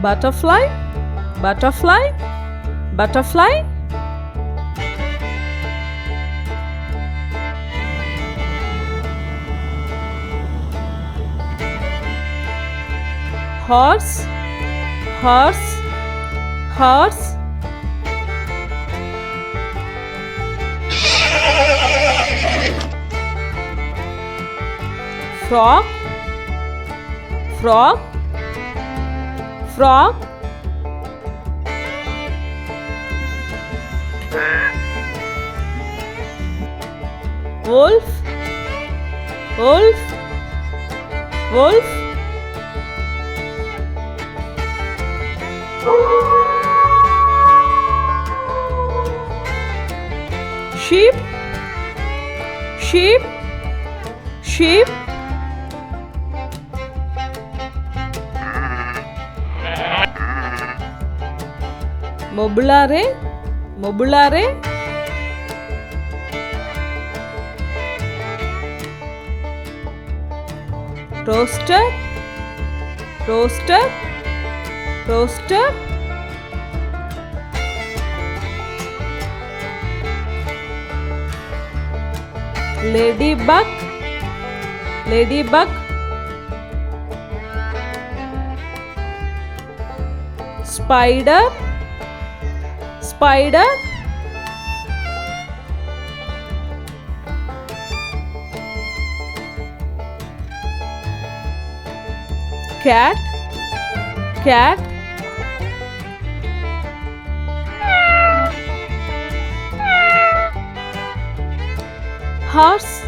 butterfly, butterfly, butterfly. Horse, horse, horse. Frog, frog, frog. Wolf, wolf, wolf. Sheep, sheep, sheep. Mobulare, mobulare. Roaster, roaster, roaster. Ladybug, ladybug. Spider, spider. Cat, cat. Horse,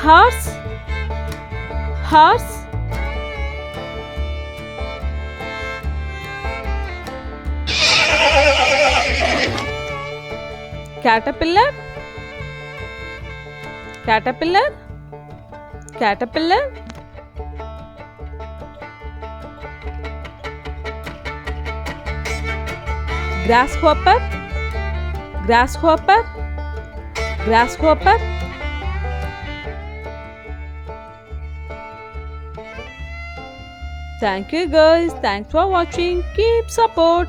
horse, horse. Caterpillar, caterpillar, caterpillar. Grasshopper, grasshopper, grasshopper. Thank you guys. Thanks for watching. Keep support.